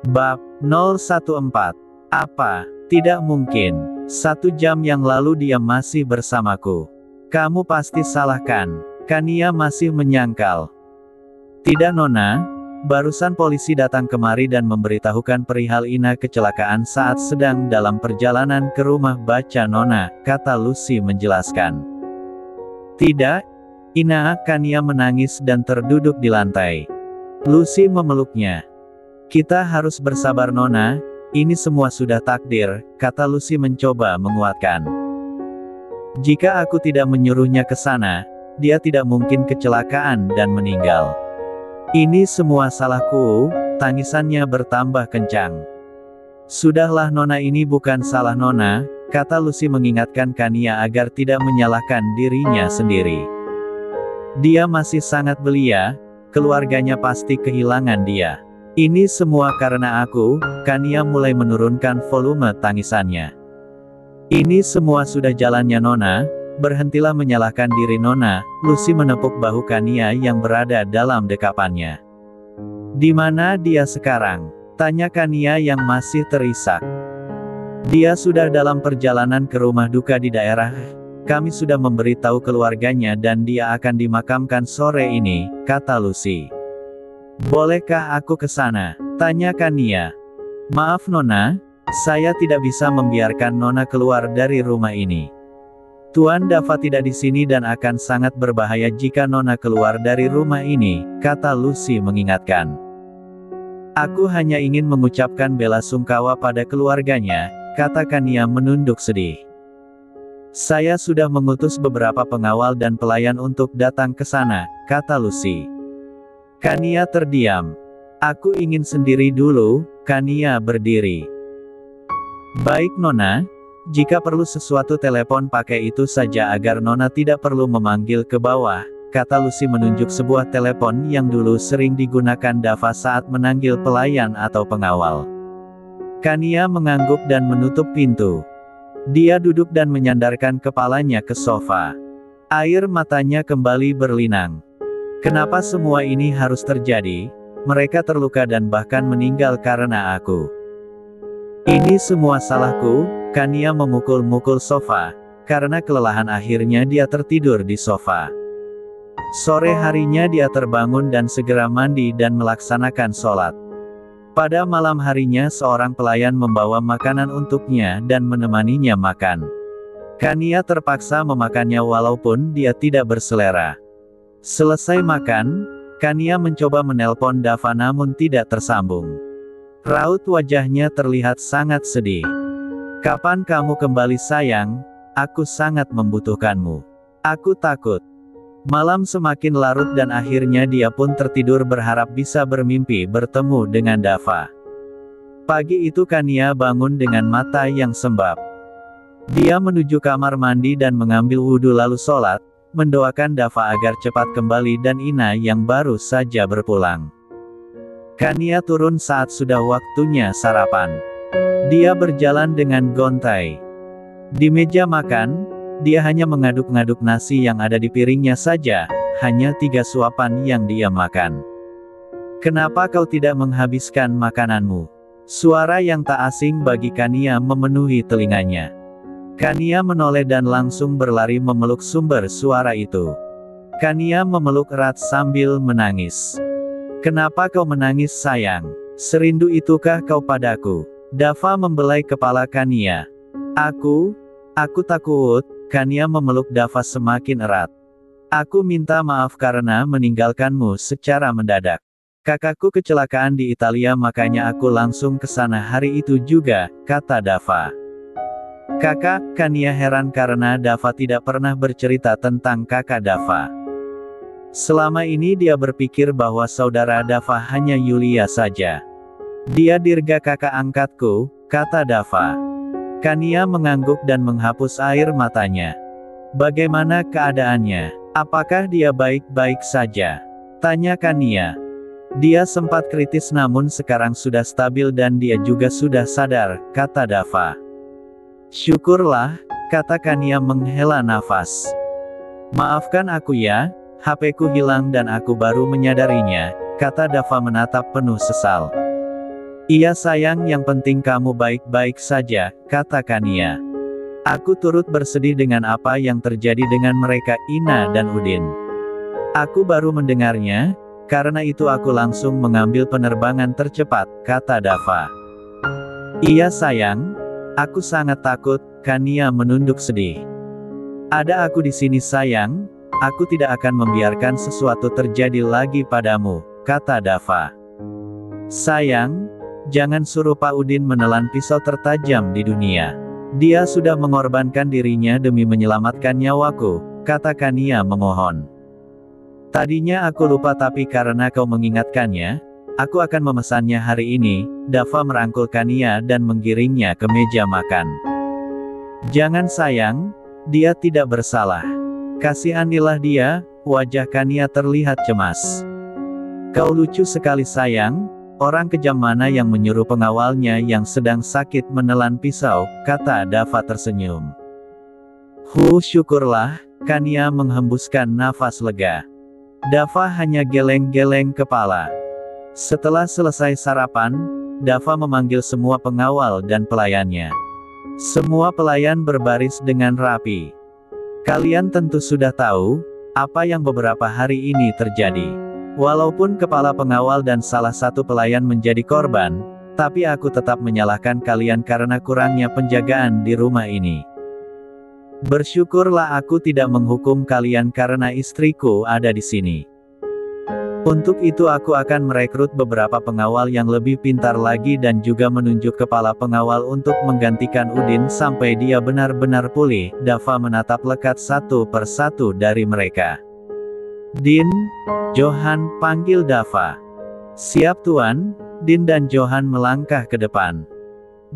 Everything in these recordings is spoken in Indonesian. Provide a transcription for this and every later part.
Bab 014. Apa? Tidak mungkin. 1 jam yang lalu dia masih bersamaku. Kamu pasti salah kan? Kania masih menyangkal. Tidak Nona, barusan polisi datang kemari dan memberitahukan perihal Ina kecelakaan saat sedang dalam perjalanan ke rumah baca Nona, kata Lucy menjelaskan. Tidak, Ina, Kania menangis dan terduduk di lantai. Lucy memeluknya. Kita harus bersabar Nona, ini semua sudah takdir, kata Lucy mencoba menguatkan. Jika aku tidak menyuruhnya ke sana, dia tidak mungkin kecelakaan dan meninggal. Ini semua salahku, tangisannya bertambah kencang. Sudahlah Nona, ini bukan salah Nona, kata Lucy mengingatkan Kania agar tidak menyalahkan dirinya sendiri. Dia masih sangat belia, keluarganya pasti kehilangan dia. Ini semua karena aku, Kania mulai menurunkan volume tangisannya. Ini semua sudah jalannya Nona, berhentilah menyalahkan diri Nona, Lucy menepuk bahu Kania yang berada dalam dekapannya. Di mana dia sekarang? Tanya Kania yang masih terisak. Dia sudah dalam perjalanan ke rumah duka di daerah. Kami sudah memberitahu keluarganya dan dia akan dimakamkan sore ini, kata Lucy. Bolehkah aku ke sana? Tanya Kania. Maaf Nona, saya tidak bisa membiarkan Nona keluar dari rumah ini. Tuan Dava tidak di sini dan akan sangat berbahaya jika Nona keluar dari rumah ini, kata Lucy mengingatkan. Aku hanya ingin mengucapkan bela sungkawa pada keluarganya, kata Kania menunduk sedih. Saya sudah mengutus beberapa pengawal dan pelayan untuk datang ke sana, kata Lucy. Kania terdiam. Aku ingin sendiri dulu, Kania berdiri. Baik Nona, jika perlu sesuatu telepon pakai itu saja agar Nona tidak perlu memanggil ke bawah, kata Lucy menunjuk sebuah telepon yang dulu sering digunakan Dava saat menanggil pelayan atau pengawal. Kania mengangguk dan menutup pintu. Dia duduk dan menyandarkan kepalanya ke sofa. Air matanya kembali berlinang. Kenapa semua ini harus terjadi? Mereka terluka dan bahkan meninggal karena aku. Ini semua salahku, Kania memukul-mukul sofa. Karena kelelahan akhirnya dia tertidur di sofa. Sore harinya dia terbangun dan segera mandi dan melaksanakan sholat. Pada malam harinya seorang pelayan membawa makanan untuknya dan menemaninya makan. Kania terpaksa memakannya walaupun dia tidak berselera. Selesai makan, Kania mencoba menelpon Dava namun tidak tersambung. Raut wajahnya terlihat sangat sedih. Kapan kamu kembali sayang? Aku sangat membutuhkanmu. Aku takut. Malam semakin larut dan akhirnya dia pun tertidur berharap bisa bermimpi bertemu dengan Dava. Pagi itu Kania bangun dengan mata yang sembab. Dia menuju kamar mandi dan mengambil wudhu lalu sholat, mendoakan Dava agar cepat kembali dan Ina yang baru saja berpulang. Kania turun saat sudah waktunya sarapan. Dia berjalan dengan gontai. Di meja makan, dia hanya mengaduk-ngaduk nasi yang ada di piringnya saja, hanya 3 suapan yang dia makan. Kenapa kau tidak menghabiskan makananmu? Suara yang tak asing bagi Kania memenuhi telinganya. Kania menoleh dan langsung berlari memeluk sumber suara itu. Kania memeluk erat sambil menangis. Kenapa kau menangis sayang? Serindu itukah kau padaku? Dava membelai kepala Kania. Aku takut. Kania memeluk Dava semakin erat. Aku minta maaf karena meninggalkanmu secara mendadak. Kakakku kecelakaan di Italia makanya aku langsung ke sana hari itu juga, kata Dava. Kakak, Kania heran karena Dava tidak pernah bercerita tentang kakak Dava. Selama ini dia berpikir bahwa saudara Dava hanya Yulia saja. Dia dirga kakak angkatku, kata Dava. Kania mengangguk dan menghapus air matanya. Bagaimana keadaannya? Apakah dia baik-baik saja? Tanya Kania. Dia sempat kritis namun sekarang sudah stabil dan dia juga sudah sadar, kata Dava. Syukurlah, kata Kania menghela nafas. Maafkan aku ya, HP-ku hilang dan aku baru menyadarinya, kata Dava menatap penuh sesal. Iya sayang, yang penting kamu baik-baik saja, kata Kania. Aku turut bersedih dengan apa yang terjadi dengan mereka, Ina dan Udin. Aku baru mendengarnya, karena itu aku langsung mengambil penerbangan tercepat, kata Dava. Iya sayang, aku sangat takut, Kania menunduk sedih. Ada aku di sini sayang, aku tidak akan membiarkan sesuatu terjadi lagi padamu, kata Dava. Sayang, jangan suruh Pak Udin menelan pisau tertajam di dunia. Dia sudah mengorbankan dirinya demi menyelamatkan nyawaku, kata Kania memohon. Tadinya aku lupa tapi karena kau mengingatkannya, aku akan memesannya hari ini. Dava merangkul Kania dan menggiringnya ke meja makan. Jangan sayang, dia tidak bersalah. Kasihanilah dia, wajah Kania terlihat cemas. Kau lucu sekali sayang. Orang kejam mana yang menyuruh pengawalnya yang sedang sakit menelan pisau, kata Dava tersenyum. Syukurlah, Kania menghembuskan nafas lega. Dava hanya geleng-geleng kepala. Setelah selesai sarapan, Dava memanggil semua pengawal dan pelayannya. Semua pelayan berbaris dengan rapi. Kalian tentu sudah tahu, apa yang beberapa hari ini terjadi. Walaupun kepala pengawal dan salah satu pelayan menjadi korban, tapi aku tetap menyalahkan kalian karena kurangnya penjagaan di rumah ini. Bersyukurlah aku tidak menghukum kalian karena istriku ada di sini. Untuk itu aku akan merekrut beberapa pengawal yang lebih pintar lagi dan juga menunjuk kepala pengawal untuk menggantikan Udin sampai dia benar-benar pulih. Dava menatap lekat satu persatu dari mereka. Din, Johan, panggil Dava. Siap tuan. Din dan Johan melangkah ke depan.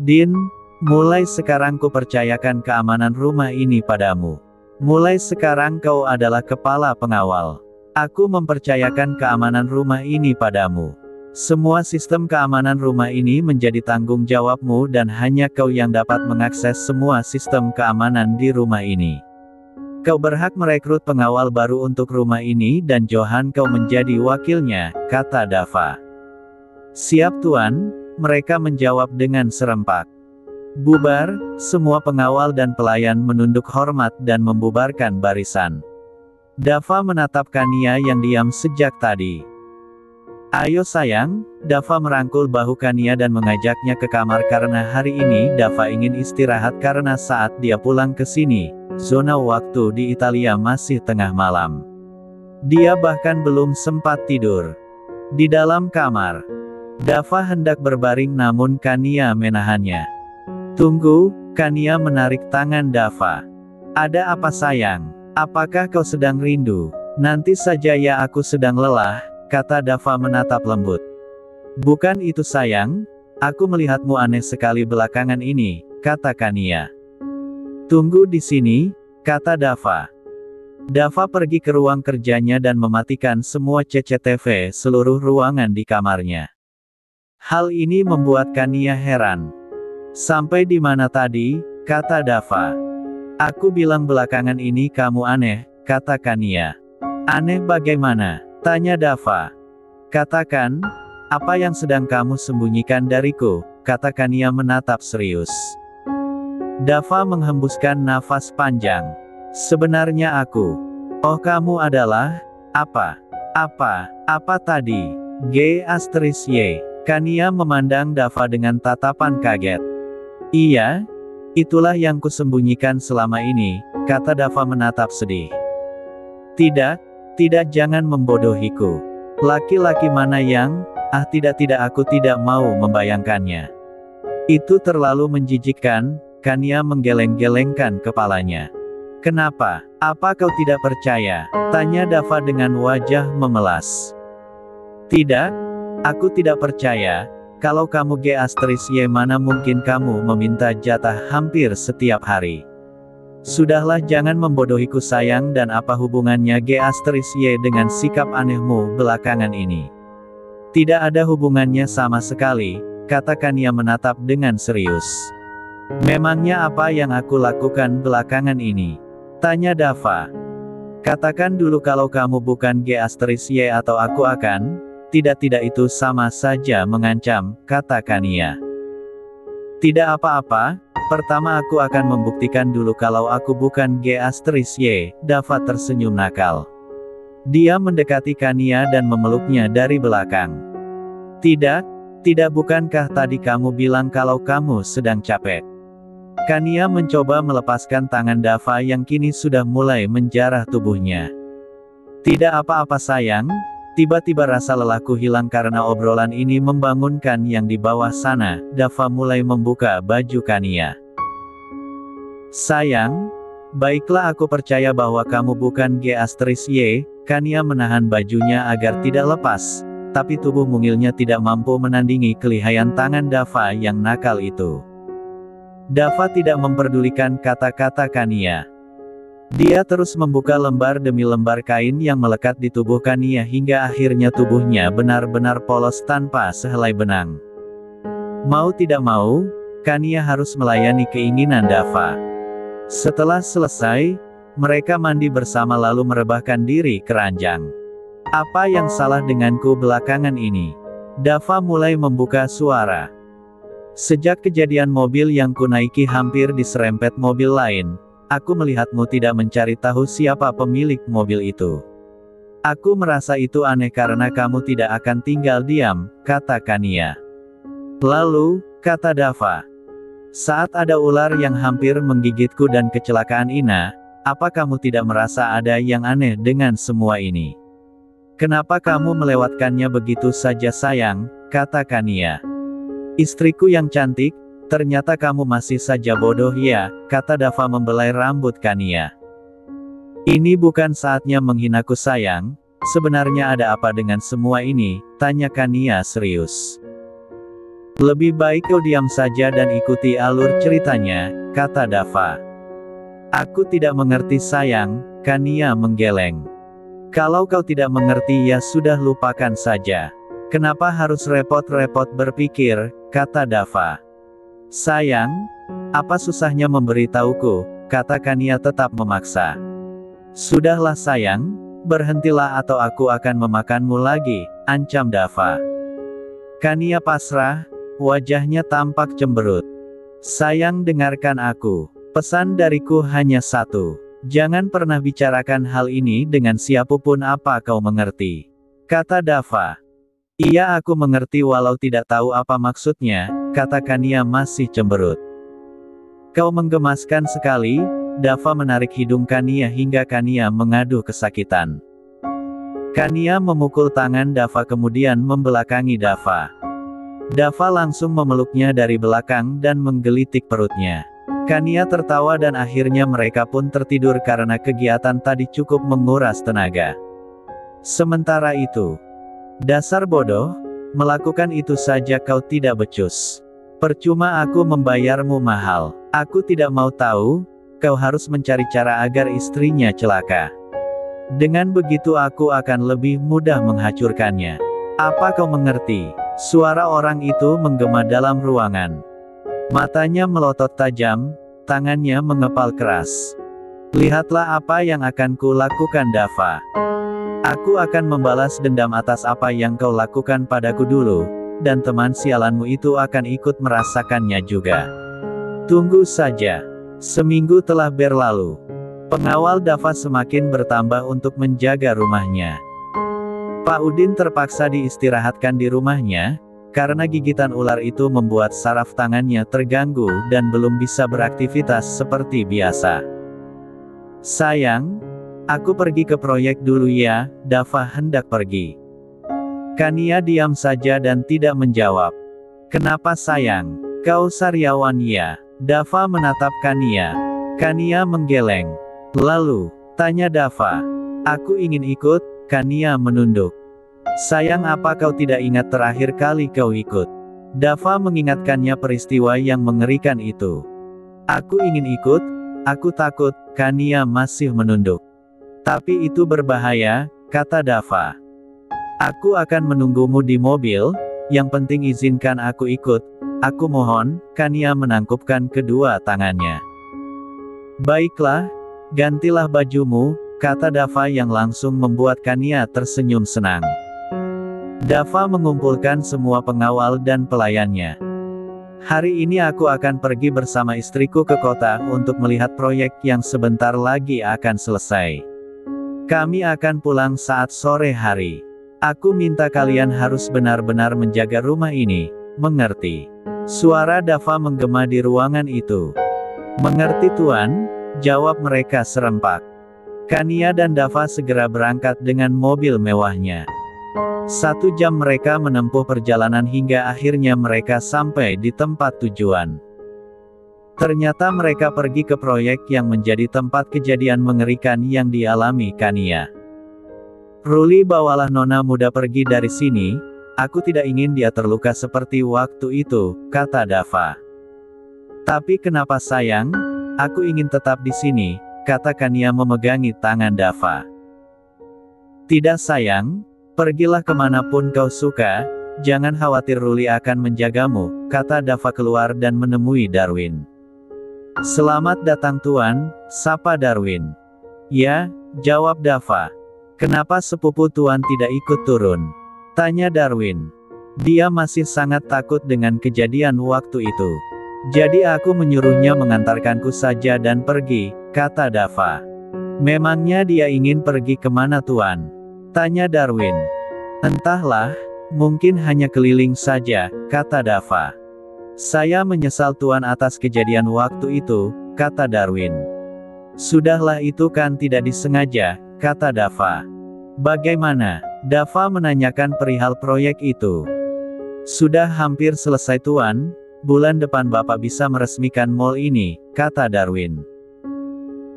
Din, mulai sekarang kupercayakan keamanan rumah ini padamu. Mulai sekarang kau adalah kepala pengawal. Aku mempercayakan keamanan rumah ini padamu. Semua sistem keamanan rumah ini menjadi tanggung jawabmu dan hanya kau yang dapat mengakses semua sistem keamanan di rumah ini. Kau berhak merekrut pengawal baru untuk rumah ini dan Johan kau menjadi wakilnya, kata Dava. Siap tuan, mereka menjawab dengan serempak. Bubar, semua pengawal dan pelayan menunduk hormat dan membubarkan barisan. Dava menatap Kania yang diam sejak tadi. Ayo sayang, Dava merangkul bahu Kania dan mengajaknya ke kamar karena hari ini Dava ingin istirahat karena saat dia pulang ke sini, zona waktu di Italia masih tengah malam. Dia bahkan belum sempat tidur. Di dalam kamar, Dava hendak berbaring namun Kania menahannya. Tunggu, Kania menarik tangan Dava. Ada apa sayang? Apakah kau sedang rindu? Nanti saja ya, aku sedang lelah, kata Dava menatap lembut. Bukan itu sayang, aku melihatmu aneh sekali belakangan ini, kata Kania. Tunggu di sini, kata Dava. Dava pergi ke ruang kerjanya dan mematikan semua CCTV seluruh ruangan di kamarnya. Hal ini membuat Kania heran. Sampai di mana tadi, kata Dava. Aku bilang belakangan ini kamu aneh, kata Kania. Aneh bagaimana? Tanya Dava. Katakan, apa yang sedang kamu sembunyikan dariku, kata Kania menatap serius. Dava menghembuskan nafas panjang. Sebenarnya aku. Oh, kamu adalah, apa tadi? G*Y. Kania memandang Dava dengan tatapan kaget. Iya, itulah yang kusembunyikan selama ini, kata Dava menatap sedih. Tidak, jangan membodohiku. Laki-laki mana yang, tidak aku tidak mau membayangkannya. Itu terlalu menjijikkan, Kania menggeleng-gelengkan kepalanya. Kenapa? Apa kau tidak percaya? Tanya Dava dengan wajah memelas. Tidak, aku tidak percaya. Kalau kamu G*Y mana mungkin kamu meminta jatah hampir setiap hari. Sudahlah, jangan membodohiku sayang, dan apa hubungannya G*Y dengan sikap anehmu belakangan ini? Tidak ada hubungannya sama sekali, kata Kania menatap dengan serius. Memangnya apa yang aku lakukan belakangan ini? Tanya Dava. Katakan dulu kalau kamu bukan G*Y atau aku akan Tidak itu sama saja mengancam, kata Kania. Tidak apa-apa, pertama aku akan membuktikan dulu kalau aku bukan G*Y, Dava tersenyum nakal. Dia mendekati Kania dan memeluknya dari belakang. Tidak bukankah tadi kamu bilang kalau kamu sedang capek? Kania mencoba melepaskan tangan Dava yang kini sudah mulai menjarah tubuhnya. Tidak apa-apa sayang, tiba-tiba rasa lelahku hilang karena obrolan ini membangunkan yang di bawah sana. Dava mulai membuka baju Kania. Sayang, baiklah aku percaya bahwa kamu bukan G*Y. Kania menahan bajunya agar tidak lepas, tapi tubuh mungilnya tidak mampu menandingi kelihayan tangan Dava yang nakal itu. Dava tidak memperdulikan kata-kata Kania. Dia terus membuka lembar demi lembar kain yang melekat di tubuh Kania hingga akhirnya tubuhnya benar-benar polos tanpa sehelai benang. Mau tidak mau, Kania harus melayani keinginan Dava. Setelah selesai, mereka mandi bersama lalu merebahkan diri ke ranjang. Apa yang salah denganku belakangan ini? Dava mulai membuka suara. Sejak kejadian mobil yang kunaiki hampir diserempet mobil lain, aku melihatmu tidak mencari tahu siapa pemilik mobil itu. Aku merasa itu aneh karena kamu tidak akan tinggal diam, kata Kania. Lalu, kata Dava, saat ada ular yang hampir menggigitku dan kecelakaan Ina, apa kamu tidak merasa ada yang aneh dengan semua ini? Kenapa kamu melewatkannya begitu saja sayang, kata Kania. Istriku yang cantik, ternyata kamu masih saja bodoh ya, kata Dava membelai rambut Kania. Ini bukan saatnya menghinaku sayang, sebenarnya ada apa dengan semua ini, tanya Kania serius. Lebih baik kau diam saja dan ikuti alur ceritanya, kata Dava. Aku tidak mengerti sayang, Kania menggeleng. Kalau kau tidak mengerti ya sudah lupakan saja. Kenapa harus repot-repot berpikir, kata Dava. Sayang, apa susahnya memberitahuku, kata Kania tetap memaksa. Sudahlah sayang, berhentilah atau aku akan memakanmu lagi, ancam Dava. Kania pasrah, wajahnya tampak cemberut. Sayang dengarkan aku, pesan dariku hanya satu. Jangan pernah bicarakan hal ini dengan siapapun apa kau mengerti, kata Dava. Iya aku mengerti walau tidak tahu apa maksudnya, kata Kania masih cemberut. Kau menggemaskan sekali, Dava menarik hidung Kania hingga Kania mengadu kesakitan. Kania memukul tangan Dava kemudian membelakangi Dava. Dava langsung memeluknya dari belakang dan menggelitik perutnya. Kania tertawa dan akhirnya mereka pun tertidur karena kegiatan tadi cukup menguras tenaga. Sementara itu, dasar bodoh, melakukan itu saja kau tidak becus. Percuma aku membayarmu mahal. Aku tidak mau tahu, kau harus mencari cara agar istrinya celaka. Dengan begitu aku akan lebih mudah menghancurkannya. Apa kau mengerti? Suara orang itu menggema dalam ruangan. Matanya melotot tajam, tangannya mengepal keras. Lihatlah apa yang akan ku lakukan Dava. Aku akan membalas dendam atas apa yang kau lakukan padaku dulu, dan teman sialanmu itu akan ikut merasakannya juga. Tunggu saja. Seminggu telah berlalu. Pengawal Dava semakin bertambah untuk menjaga rumahnya. Pak Udin terpaksa diistirahatkan di rumahnya, karena gigitan ular itu membuat saraf tangannya terganggu dan belum bisa beraktivitas seperti biasa. Sayang, aku pergi ke proyek dulu ya, Dava hendak pergi. Kania diam saja dan tidak menjawab. Kenapa sayang? Kau sariawan ya? Dava menatap Kania. Kania menggeleng. Lalu, tanya Dava. Aku ingin ikut, Kania menunduk. Sayang apa kau tidak ingat terakhir kali kau ikut? Dava mengingatkannya peristiwa yang mengerikan itu. Aku ingin ikut, aku takut, Kania masih menunduk. Tapi itu berbahaya, kata Dava. Aku akan menunggumu di mobil, yang penting izinkan aku ikut, aku mohon, Kania menangkupkan kedua tangannya. Baiklah, gantilah bajumu, kata Dava yang langsung membuat Kania tersenyum senang. Dava mengumpulkan semua pengawal dan pelayannya. Hari ini aku akan pergi bersama istriku ke kota untuk melihat proyek yang sebentar lagi akan selesai. Kami akan pulang saat sore hari. Aku minta kalian harus benar-benar menjaga rumah ini, mengerti? Suara Dava menggema di ruangan itu. Mengerti Tuan, jawab mereka serempak. Kania dan Dava segera berangkat dengan mobil mewahnya. 1 jam mereka menempuh perjalanan hingga akhirnya mereka sampai di tempat tujuan. Ternyata mereka pergi ke proyek yang menjadi tempat kejadian mengerikan yang dialami Kania. Ruli, bawalah nona muda pergi dari sini, aku tidak ingin dia terluka seperti waktu itu, kata Dava. Tapi kenapa sayang, aku ingin tetap di sini, kata Kania memegangi tangan Dava. Tidak sayang, pergilah kemanapun kau suka, jangan khawatir, Ruli akan menjagamu, kata Dava keluar dan menemui Darwin. Selamat datang Tuan, sapa Darwin. Ya, jawab Dava. Kenapa sepupu Tuan tidak ikut turun? Tanya Darwin. Dia masih sangat takut dengan kejadian waktu itu. Jadi aku menyuruhnya mengantarkanku saja dan pergi, kata Dava. Memangnya dia ingin pergi kemana Tuan? Tanya Darwin. Entahlah, mungkin hanya keliling saja, kata Dava. Saya menyesal Tuan atas kejadian waktu itu, kata Darwin. Sudahlah, itu kan tidak disengaja, kata Dava. Bagaimana? Dava menanyakan perihal proyek itu. Sudah hampir selesai Tuan, bulan depan Bapak bisa meresmikan mall ini, kata Darwin.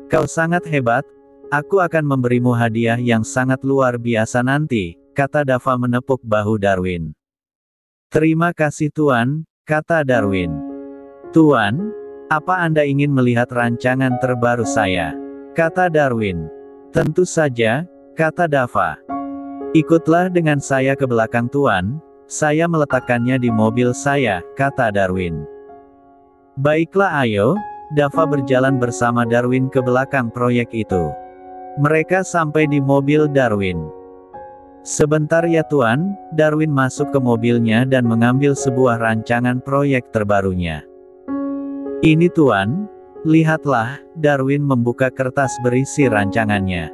Kau sangat hebat. Aku akan memberimu hadiah yang sangat luar biasa nanti, kata Dava menepuk bahu Darwin. Terima kasih Tuan, kata Darwin. Tuan, apa Anda ingin melihat rancangan terbaru saya? Kata Darwin. Tentu saja, kata Dava. Ikutlah dengan saya ke belakang Tuan, saya meletakkannya di mobil saya, kata Darwin. Baiklah ayo, Dava berjalan bersama Darwin ke belakang proyek itu. Mereka sampai di mobil Darwin. Sebentar ya Tuan, Darwin masuk ke mobilnya dan mengambil sebuah rancangan proyek terbarunya. Ini Tuan, lihatlah, Darwin membuka kertas berisi rancangannya.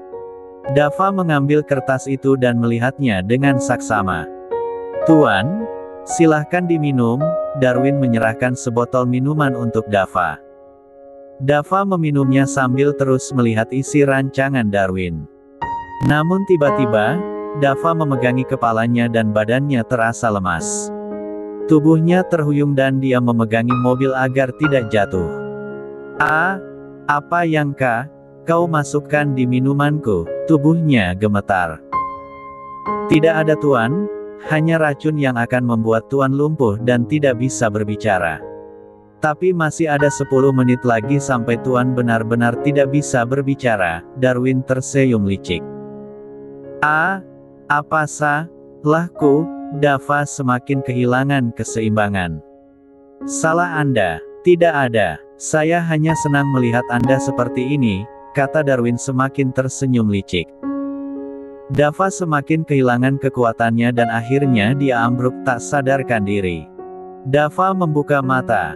Dava mengambil kertas itu dan melihatnya dengan saksama. Tuan, silahkan diminum, Darwin menyerahkan sebotol minuman untuk Dava. Dava meminumnya sambil terus melihat isi rancangan Darwin. Namun tiba-tiba, Dava memegangi kepalanya dan badannya terasa lemas. Tubuhnya terhuyung dan dia memegangi mobil agar tidak jatuh. Apa yang kau masukkan di minumanku? Tubuhnya gemetar. Tidak ada Tuan, hanya racun yang akan membuat Tuan lumpuh dan tidak bisa berbicara. Tapi masih ada 10 menit lagi sampai Tuan benar-benar tidak bisa berbicara, Darwin tersenyum licik. Apa salahku? Dava semakin kehilangan keseimbangan. Salah Anda, tidak ada. Saya hanya senang melihat Anda seperti ini, kata Darwin semakin tersenyum licik. Dava semakin kehilangan kekuatannya dan akhirnya dia ambruk tak sadarkan diri. Dava membuka mata.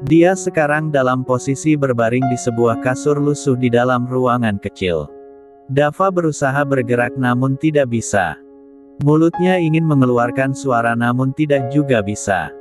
Dia sekarang dalam posisi berbaring di sebuah kasur lusuh di dalam ruangan kecil. Dava berusaha bergerak namun tidak bisa. Mulutnya ingin mengeluarkan suara namun tidak juga bisa.